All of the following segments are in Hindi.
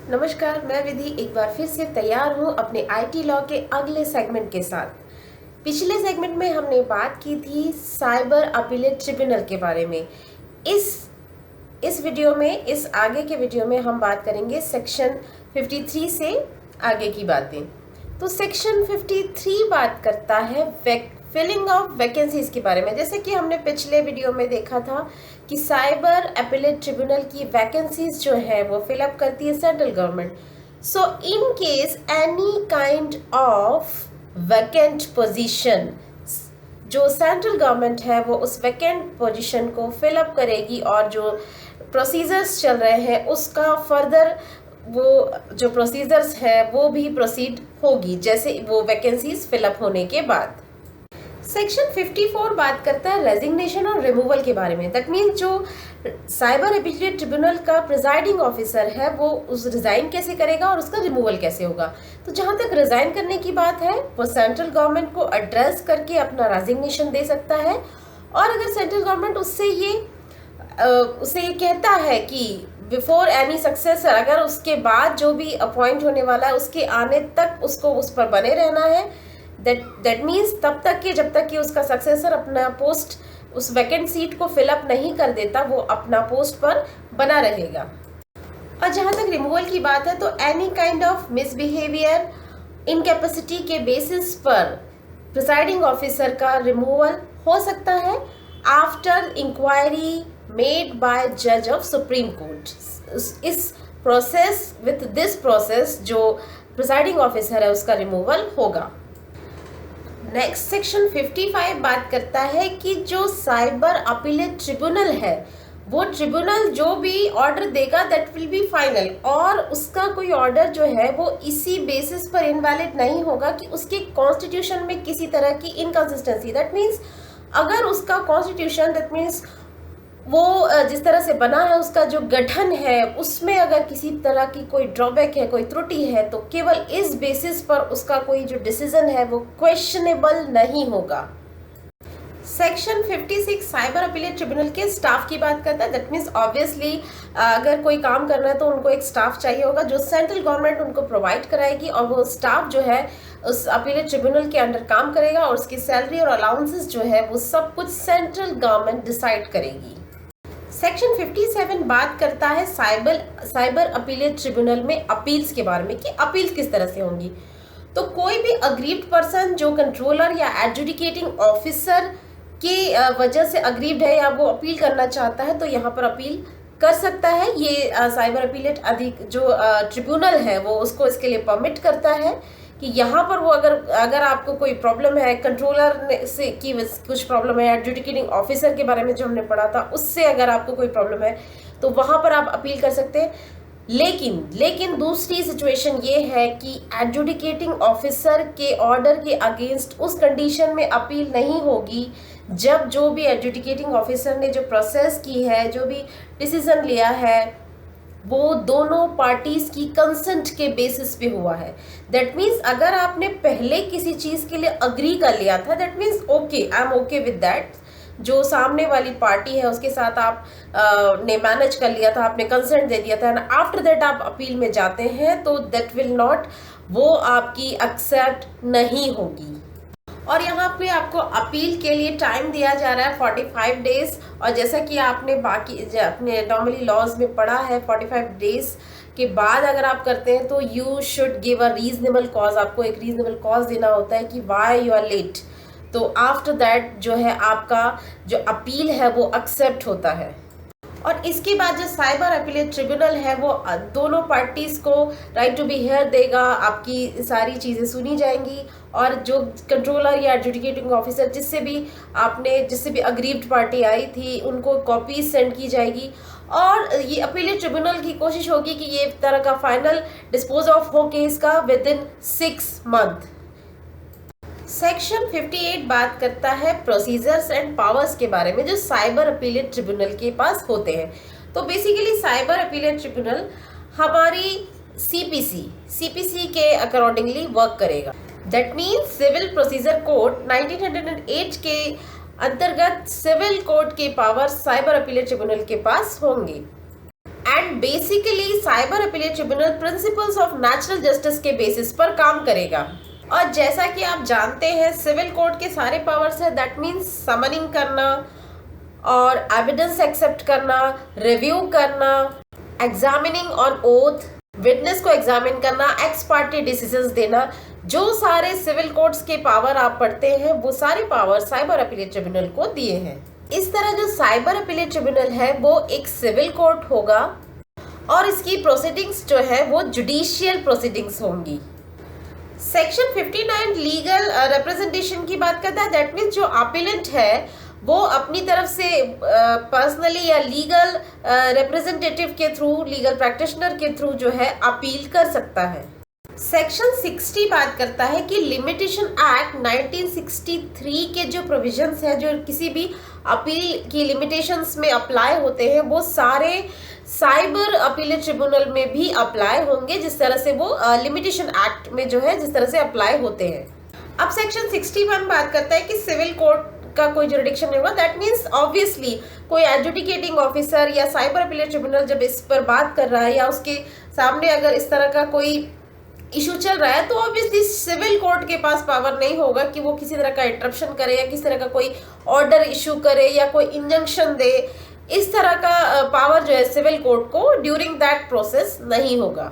नमस्कार, मैं विधि एक बार फिर से तैयार हूँ अपने आईटी लॉ के अगले सेगमेंट के साथ। पिछले सेगमेंट में हमने बात की थी साइबर अपीलेट ट्रिब्यूनल के बारे में। इस वीडियो में, इस आगे के वीडियो में हम बात करेंगे सेक्शन 53 से आगे की बातें। तो सेक्शन 53 बात करता है फिलिंग ऑफ वैकेंसीज के बारे में। जैसे कि हमने पिछले वीडियो में देखा था कि साइबर अपीलेट ट्रिब्यूनल की वैकेंसीज जो है वो फिलअप करती है central government. So in case any kind of vacant position, जो सेंट्रल गवर्नमेंट है वो उस वैकेंट पोजीशन को फिलअप करेगी और जो प्रोसीजर्स चल रहे हैं उसका फर्दर वो जो प्रोसीजर्स है वो भी प्रोसीड होगी जैसे वो वैकेंसीज फिलअप होने के बाद। सेक्शन 54 बात करता है रेजिग्नेशन और रिमूवल के बारे में। दैट मीन्स जो साइबर अपीलेट ट्रिब्यूनल का प्रिजाइडिंग ऑफिसर है वो उस रिजाइन कैसे करेगा और उसका रिमूवल कैसे होगा। तो जहां तक रिजाइन करने की बात है वो सेंट्रल गवर्नमेंट को एड्रेस करके अपना रेजिग्नेशन दे सकता है। और अगर सेंट्रल गवर्नमेंट उससे ये कहता है कि बिफोर एनी सक्सेसर, अगर उसके बाद जो भी अपॉइंट होने वाला है उसके आने तक उसको उस पर बने रहना है, दैट मीन्स तब तक कि जब तक कि उसका सक्सेसर अपना पोस्ट, उस वैकेंट सीट को फिलअप नहीं कर देता, वो अपना पोस्ट पर बना रहेगा। और जहाँ तक रिमूवल की बात है तो any kind of misbehaviour, incapacity के बेसिस पर प्रिसाइडिंग ऑफिसर का रिमूवल हो सकता है आफ्टर इंक्वायरी मेड बाय जज ऑफ सुप्रीम कोर्ट। इस प्रोसेस, विथ दिस प्रोसेस जो प्रिसाइडिंग ऑफिसर है उसका रिमूवल होगा। नेक्स्ट सेक्शन 55 बात करता है कि जो साइबर अपीलेट ट्रिब्यूनल है वो ट्रिब्यूनल जो भी ऑर्डर देगा दैट विल बी फाइनल, और उसका कोई ऑर्डर जो है वो इसी बेसिस पर इनवैलिड नहीं होगा कि उसके कॉन्स्टिट्यूशन में किसी तरह की इनकंसिस्टेंसी। दैट मीन्स अगर उसका कॉन्स्टिट्यूशन, दैट मीन्स वो जिस तरह से बना है उसका जो गठन है उसमें अगर किसी तरह की कोई ड्रॉबैक है, कोई त्रुटि है, तो केवल इस बेसिस पर उसका कोई जो डिसीजन है वो क्वेश्चनेबल नहीं होगा। सेक्शन 56 साइबर अपीलेट ट्रिब्यूनल के स्टाफ की बात करता है। दैट मीन्स ऑब्वियसली अगर कोई काम करना है तो उनको एक स्टाफ चाहिए होगा जो सेंट्रल गवर्नमेंट उनको प्रोवाइड कराएगी, और वो स्टाफ जो है उस अपीलेट ट्रिब्यूनल के अंडर काम करेगा और उसकी सैलरी और अलाउंसेस जो है वो सब कुछ सेंट्रल गवर्नमेंट डिसाइड करेगी। सेक्शन 57 बात करता है साइबर अपीलेट ट्रिब्यूनल में अपील्स के बारे में कि अपील्स किस तरह से होंगी। तो कोई भी अग्रीव्ड पर्सन जो कंट्रोलर या एडजुडिकेटिंग ऑफिसर के वजह से अग्रीव्ड है या वो अपील करना चाहता है तो यहाँ पर अपील कर सकता है। ये साइबर अपीलेट जो ट्रिब्यूनल है वो उसको इसके लिए परमिट करता है कि यहाँ पर वो अगर आपको कोई प्रॉब्लम है, कंट्रोलर से की कुछ प्रॉब्लम है, एडजुडिकेटिंग ऑफिसर के बारे में जो हमने पढ़ा था उससे अगर आपको कोई प्रॉब्लम है तो वहाँ पर आप अपील कर सकते हैं। लेकिन दूसरी सिचुएशन ये है कि एडजुडिकेटिंग ऑफिसर के ऑर्डर के अगेंस्ट उस कंडीशन में अपील नहीं होगी जब जो भी एडजुडिकेटिंग ऑफिसर ने जो प्रोसेस की है, जो भी डिसीजन लिया है वो दोनों पार्टीज की कंसेंट के बेसिस पे हुआ है। दैट मीन्स अगर आपने पहले किसी चीज के लिए अग्री कर लिया था, that means okay, I am okay with that, जो सामने वाली पार्टी है उसके साथ आप ने मैनेज कर लिया था, आपने कंसेंट दे दिया था, एंड आफ्टर दैट आप अपील में जाते हैं तो दैट विल नॉट, वो आपकी एक्सेप्ट नहीं होगी। और यहाँ पे आपको अपील के लिए टाइम दिया जा रहा है 45 डेज, और जैसा कि आपने अपने नॉर्मली लॉज में पढ़ा है 45 डेज के बाद अगर आप करते हैं तो you should give a reasonable cause, आपको एक रीजनेबल कॉज देना होता है कि वाई यू आर लेट। तो आफ्टर दैट जो है आपका जो अपील है वो एक्सेप्ट होता है। और इसके बाद जो साइबर अपीलेट ट्रिब्यूनल है वो दोनों पार्टीज को राइट टू बी हियर देगा, आपकी सारी चीज़ें सुनी जाएंगी, और जो कंट्रोलर या एडजुडिकेटिंग ऑफिसर जिससे भी अग्रीव्ड पार्टी आई थी उनको कॉपीज सेंड की जाएगी, और ये अपीलेट ट्रिब्यूनल की कोशिश होगी कि ये तरह का फाइनल डिस्पोज ऑफ हो केस का विद इन 6 मंथ। सेक्शन 58 बात करता है प्रोसीजर्स एंड पावर्स के बारे में जो साइबर अपीलेट ट्रिब्यूनल के पास होते हैं। तो बेसिकली साइबर अपीलेट ट्रिब्यूनल हमारी सीपीसी के अकॉर्डिंगली वर्क करेगा। That means civil procedure code 1908 के अंतर्गत सिविल कोड के पावर साइबर अपीलेट ट्रिब्यूनल के पास होंगे। And basically cyber appellate tribunal principles of natural justice के बेसिस पर काम करेगा। और जैसा कि आप जानते हैं सिविल कोर्ट के सारे पावर्स है, दैट मीन्स समनिंग करना और एविडेंस एक्सेप्ट करना, रिव्यू करना, एग्जामिनिंग ऑन ओथ, विटनेस को एग्जामिन करना, एक्स पार्टी डिसीजंस देना, जो सारे सिविल कोर्ट्स के पावर आप पढ़ते हैं वो सारे पावर साइबर अपीलेट ट्रिब्यूनल को दिए हैं। इस तरह जो साइबर अपीलेट ट्रिब्यूनल है वो एक सिविल कोर्ट होगा और इसकी प्रोसीडिंग्स जो है वो जुडिशियल प्रोसीडिंग्स होंगी। सेक्शन 59 लीगल रिप्रेजेंटेशन की बात करता है, दैट मीन्स जो अपीलेंट है वो अपनी तरफ से पर्सनली या लीगल रिप्रेजेंटेटिव के थ्रू, लीगल प्रैक्टिशनर के थ्रू जो है अपील कर सकता है। सेक्शन 60 बात करता है कि लिमिटेशन एक्ट 1963 के जो प्रोविजंस है जो किसी भी अपील की लिमिटेशंस में अप्लाई होते हैं वो सारे साइबर अपीलेट ट्रिब्यूनल में भी अप्लाई होंगे, जिस तरह से वो लिमिटेशन एक्ट में जो है जिस तरह से अप्लाई होते हैं। अब सेक्शन 61 बात करता है कि सिविल कोर्ट का कोई जुरिडिक्शन नहीं होगा, दैट मीन्स ऑब्वियसली कोई एडजुडिकेटिंग ऑफिसर या साइबर अपीलेट ट्रिब्यूनल जब इस पर बात कर रहा है या उसके सामने अगर इस तरह का कोई इशू चल रहा है तो ऑब्वियसली सिविल कोर्ट के पास पावर नहीं होगा कि वो किसी तरह का इंटरप्शन करे या किसी तरह का कोई ऑर्डर इशू करे या कोई इंजंक्शन दे। इस तरह का पावर जो है सिविल कोर्ट को ड्यूरिंग दैट प्रोसेस नहीं होगा।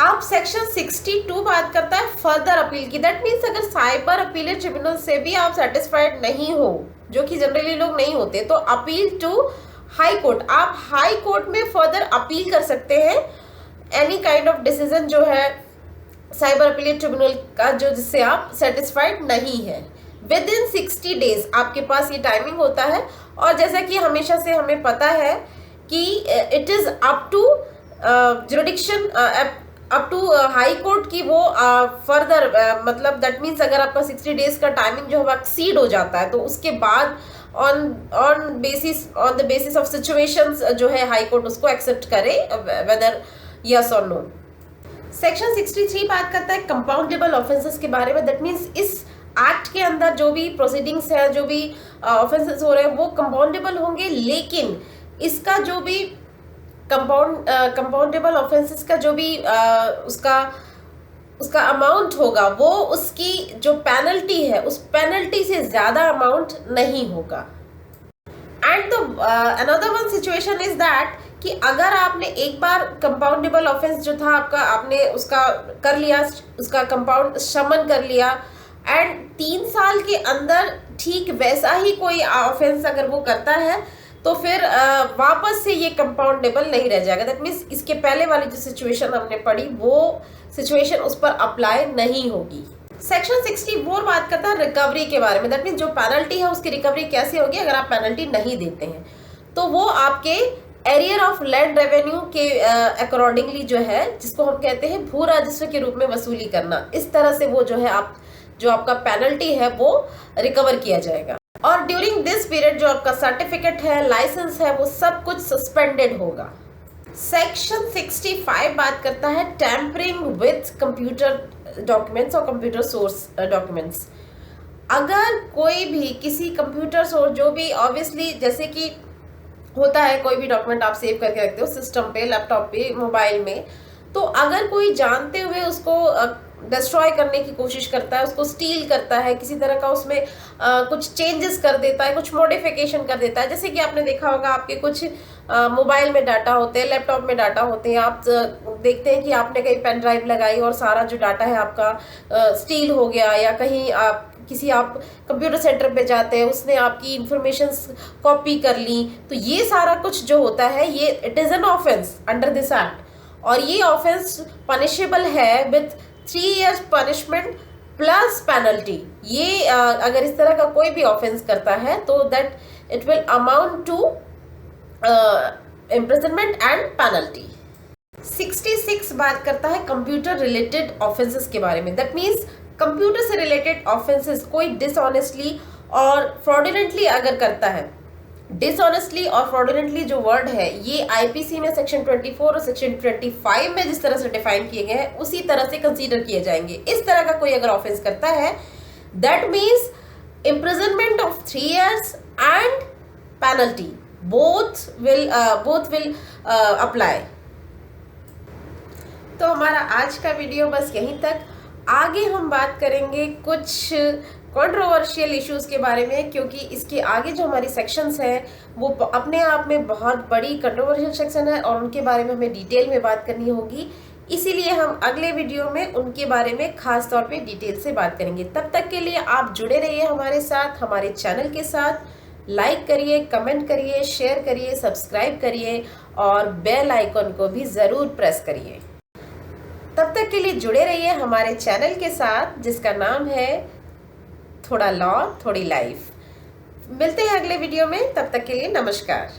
अब सेक्शन 62 बात करता है फर्दर अपील की, दैट मीन्स अगर साइबर अपीलेट ट्रिब्यूनल से भी आप सेटिस्फाइड नहीं हो, जो कि जनरली लोग नहीं होते, तो अपील टू हाई कोर्ट, आप हाई कोर्ट में फर्दर अपील कर सकते हैं एनी काइंड ऑफ डिसीजन जो है साइबर अपीलेट ट्रिब्यूनल का जो जिससे आप सेटिस्फाइड नहीं है। विद इन 60 डेज आपके पास ये टाइमिंग होता है और जैसा कि हमेशा से हमें पता है कि it is up to jurisdiction up to high court की वो फर्दर मतलब दैट मीन्स अगर आपका 60 डेज का टाइमिंग जो है एक्सीड हो जाता है तो उसके बाद on the basis of situations जो है हाई कोर्ट उसको एक्सेप्ट करे वेदर यस और नो। सेक्शन 63 बात करता है कंपाउंडेबल ऑफेंसेस के बारे में, दैट मीन्स इस एक्ट के अंदर जो भी प्रोसीडिंग्स है, जो भी ऑफेंसेस हो रहे हैं वो कंपाउंडेबल होंगे, लेकिन इसका जो भी कंपाउंडेबल ऑफेंसेस का जो भी उसका अमाउंट होगा वो उसकी जो पेनल्टी है उस पेनल्टी से ज़्यादा अमाउंट नहीं होगा। And another one situation is that कि अगर आपने एक बार कंपाउंडेबल ऑफेंस जो था आपका, आपने उसका कर लिया, उसका कंपाउंड शमन कर लिया एंड 3 साल के अंदर ठीक वैसा ही कोई ऑफेंस अगर वो करता है तो फिर वापस से ये कंपाउंडेबल नहीं रह जाएगा। दैट मीन्स इसके पहले वाली जो सिचुएशन हमने पढ़ी वो सिचुएशन उस पर अप्लाई नहीं होगी। सेक्शन 64 बात करता है रिकवरी के बारे में, दैट मीन्स जो पेनल्टी है उसकी रिकवरी कैसे होगी अगर आप पेनल्टी नहीं देते हैं, तो वो आपके एरियर ऑफ लैंड रेवेन्यू के अकॉर्डिंगली जो है, जिसको हम कहते हैं भू राजस्व के रूप में वसूली करना, इस तरह से वो जो है आप जो आपका पेनल्टी है वो रिकवर किया जाएगा। और ड्यूरिंग दिस पीरियड जो आपका सर्टिफिकेट है, लाइसेंस है, वो सब कुछ सस्पेंडेड होगा। सेक्शन 65 बात करता है टैम्परिंग विथ कंप्यूटर डॉक्यूमेंट्स और कंप्यूटर सोर्स डॉक्यूमेंट्स। अगर कोई भी किसी कंप्यूटर सोर्स जो भी ऑब्वियसली जैसे कि होता है कोई भी डॉक्यूमेंट आप सेव करके रखते हो सिस्टम पे, लैपटॉप पे, मोबाइल में, तो अगर कोई जानते हुए उसको डिस्ट्रॉय करने की कोशिश करता है, उसको स्टील करता है, किसी तरह का उसमें कुछ चेंजेस कर देता है, कुछ मॉडिफिकेशन कर देता है, जैसे कि आपने देखा होगा आपके कुछ मोबाइल में डाटा होते हैं, लैपटॉप में डाटा होते हैं, आप देखते हैं कि आपने कहीं पेन ड्राइव लगाई और सारा जो डाटा है आपका स्टील हो गया, या कहीं आप कंप्यूटर सेंटर पे जाते हैं उसने आपकी इंफॉर्मेशन कॉपी कर ली, तो ये सारा कुछ जो होता है ये it is an offence under this act, और ये ऑफेंस पनिशेबल है with 3 years punishment plus penalty. ये अगर इस तरह का कोई भी ऑफेंस करता है तो that it will amount to imprisonment and penalty. 66 बात करता है कंप्यूटर रिलेटेड ऑफेंसेस के बारे में, दैट मीन्स कंप्यूटर से रिलेटेड ऑफेंसेस कोई डिसऑनेस्टली और फ्रॉडुलेंटली अगर करता है, डिसऑनेस्टली और फ्रॉडुलेंटली जो वर्ड है ये आईपीसी में सेक्शन 24 और सेक्शन 25 में जिस तरह से डिफाइन किए गए हैं उसी तरह से कंसीडर किए जाएंगे। इस तरह का कोई अगर ऑफेंस करता है that means imprisonment of 3 years and penalty, both will apply. तो हमारा आज का वीडियो बस यहीं तक। आगे हम बात करेंगे कुछ कंट्रोवर्शियल इश्यूज के बारे में, क्योंकि इसके आगे जो हमारी सेक्शंस हैं वो अपने आप में बहुत बड़ी कंट्रोवर्शियल सेक्शन है और उनके बारे में हमें डिटेल में बात करनी होगी। इसीलिए हम अगले वीडियो में उनके बारे में खास तौर पे डिटेल से बात करेंगे। तब तक के लिए आप जुड़े रहिए हमारे साथ, हमारे चैनल के साथ। लाइक करिए, कमेंट करिए, शेयर करिए, सब्सक्राइब करिए और बेल आइकन को भी ज़रूर प्रेस करिए। तब तक के लिए जुड़े रहिए हमारे चैनल के साथ, जिसका नाम है थोड़ा लॉ थोड़ी लाइफ। मिलते हैं अगले वीडियो में, तब तक के लिए नमस्कार।